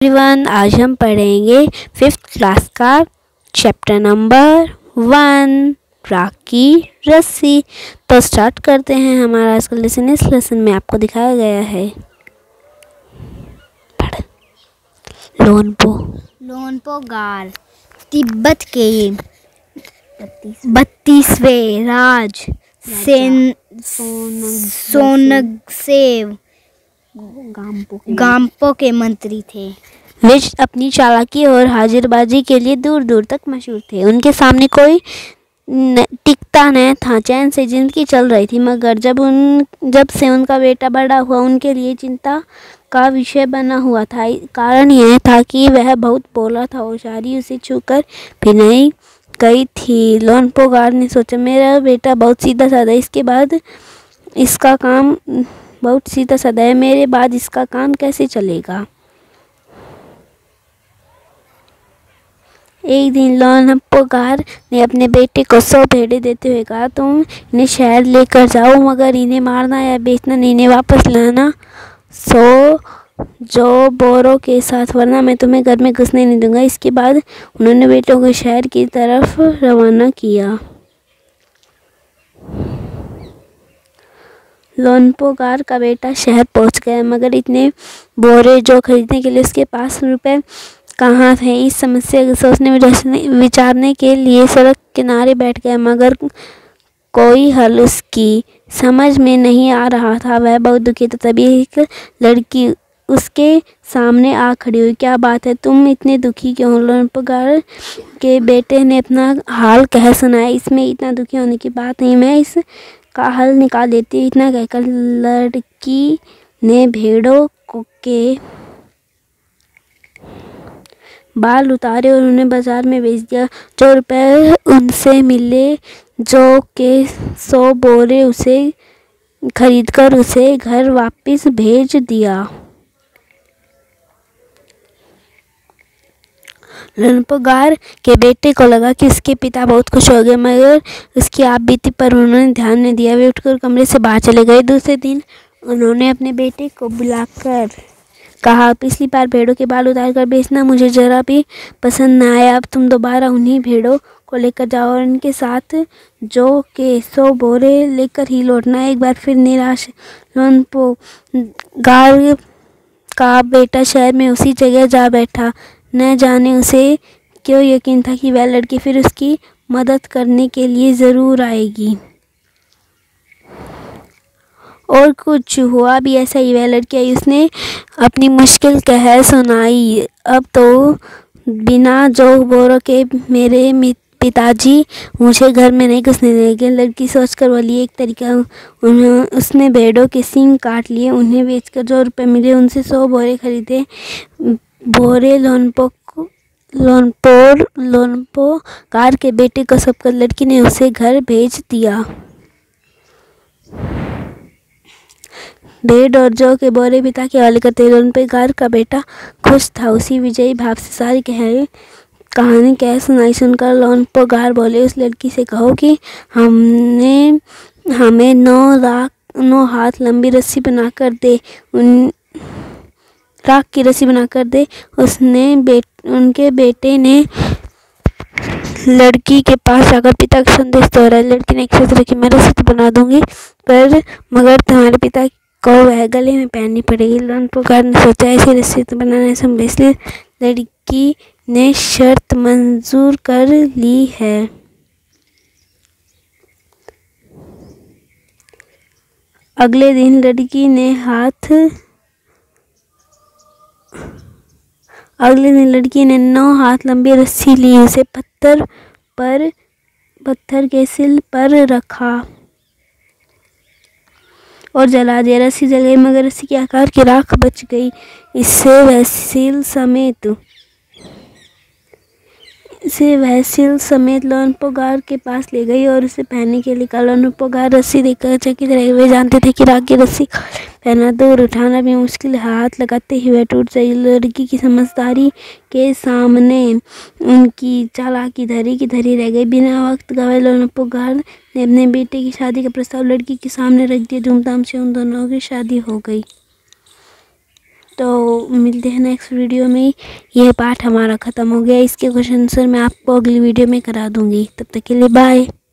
Everyone, आज हम पढ़ेंगे 5th क्लास का चैप्टर नंबर 1 राख की रस्सी। तो स्टार्ट करते हैं हमारा आज का लेसन। इस लेसन में आपको दिखाया गया है लोनपो गार तिब्बत के 32वें राज सोनगसेब गाम्पो के मंत्री थे। वे अपनी चालाकी और हाजिरबाजी के लिए दूर दूर तक मशहूर थे। उनके सामने कोई टिकता न था। चैन से जिंदगी चल रही थी, मगर जब से उनका बेटा बड़ा हुआ उनके लिए चिंता का विषय बना हुआ था। कारण यह था कि वह बहुत बोला था और शादी उसे छूकर भी नहीं गई थी। लोनपो गार ने सोचा, मेरा बेटा बहुत सीधा साधा, है, मेरे बाद इसका काम कैसे चलेगा। एक दिन लोनपो गार ने अपने बेटे को 100 भेड़ें देते हुए कहा, तुम इन्हें शहर लेकर जाओ, मगर इन्हें मारना या बेचना नहीं, इन्हें वापस लाना 100 जो बोरों के साथ, वरना मैं तुम्हें घर में घुसने नहीं दूंगा। इसके बाद उन्होंने बेटों को शहर की तरफ रवाना किया। लोनपो गार का बेटा शहर पहुंच गया, मगर इतने बोरे जो खरीदने के लिए उसके पास रुपए कहाँ थे। इस समस्या को सोचने विचारने के लिए सड़क किनारे बैठ गया, मगर कोई हल उसकी समझ में नहीं आ रहा था। वह बहुत दुखी था। तभी एक लड़की उसके सामने आ खड़ी हुई। क्या बात है, तुम इतने दुखी क्यों हो? लोनपो गार के बेटे ने अपना हाल कह सुनाया। इसमें इतना दुखी होने की बात नहीं, मैं इस का हल निकाल देती। इतना कहकर लड़की ने भेड़ों के बाल उतारे और उन्हें बाजार में बेच दिया। जो रुपए उनसे मिले, जो के 100 बोरे, उसे खरीदकर उसे घर वापस भेज दिया। लोनपो गार के बेटे को लगा कि उसके पिता बहुत खुश हो गए, मगर उसकी आप बीती पर उन्होंने ध्यान नहीं दिया। वे उठकर कमरे से बाहर चले गए। दूसरे दिन उन्होंने अपने बेटे को बुलाकर कहा, पिछली बार भेड़ों के बाल उतार कर बेचना मुझे जरा भी पसंद न आया। अब तुम दोबारा उन्हीं भेड़ों को लेकर जाओ और इनके साथ जो के 100 बोरे लेकर ही लौटना। एक बार फिर निराश लोनपो गार का बेटा शहर में उसी जगह जा बैठा। न जाने उसे क्यों यकीन था कि वह लड़की फिर उसकी मदद करने के लिए ज़रूर आएगी। और कुछ हुआ भी ऐसा ही। वह लड़की आई, उसने अपनी मुश्किल कह सुनाई। अब तो बिना जो बोरों के मेरे पिताजी मुझे घर में नहीं घुसने देंगे। लड़की सोचकर बोली, एक तरीका। उसने भेड़ों के सींग काट लिए। उन्हें बेचकर जो रुपए मिले उनसे 100 बोरे खरीदे। बोरे लोनपो गार के बेटे को सबकर लड़की ने उसे घर भेज दिया। भेड़ और जौ के बोरे पिता के हवाले करते लोनपो गार का बेटा खुश था। उसी विजयी भाव से सारी कहानी कह सुनाई सुनकर लोनपो गार बोले, उस लड़की से कहो कि हमें 9 हाथ लंबी रस्सी बनाकर दे, राख की रस्सी बनाकर दे। उनके बेटे ने लड़की के पास जाकर पिता का संदेश दोहराया। लड़की ने एक शर्त रखी, मैं रस्सी तो बना दूंगी, मगर तुम्हारे पिता को वह गले में पहननी पड़ेगी। लोनपो गार ने सोचा, ऐसी रस्सी तो बनाना संभव, इसलिए लड़की ने शर्त मंजूर कर ली है। अगले दिन लड़की ने 9 हाथ लंबी रस्सी ली, उसे पत्थर के सिल पर रखा और जला दिया। रस्सी जल गई, मगर रस्सी के आकार की राख बच गई। इससे वह सिल समेत लोनपो गार के पास ले गई और उसे पहनने के लिए कहा। लोनपो गार रस्सी देखकर चकित रह। वे जानते थे कि राख की रस्सी पहनना दूर उठाना भी मुश्किल। हाथ लगाते ही वह टूट गई। लड़की की समझदारी के सामने उनकी चालाकी धरी की धरी रह गई। बिना वक्त गवाए लोनपो गार ने अपने बेटे की शादी का प्रस्ताव लड़की के सामने रख दिया। धूमधाम से उन दोनों की शादी हो गई। तो मिलते हैं नेक्स्ट वीडियो में। यह पार्ट हमारा ख़त्म हो गया, इसके क्वेश्चन आंसर मैं आपको अगली वीडियो में करा दूँगी। तब तक के लिए बाय।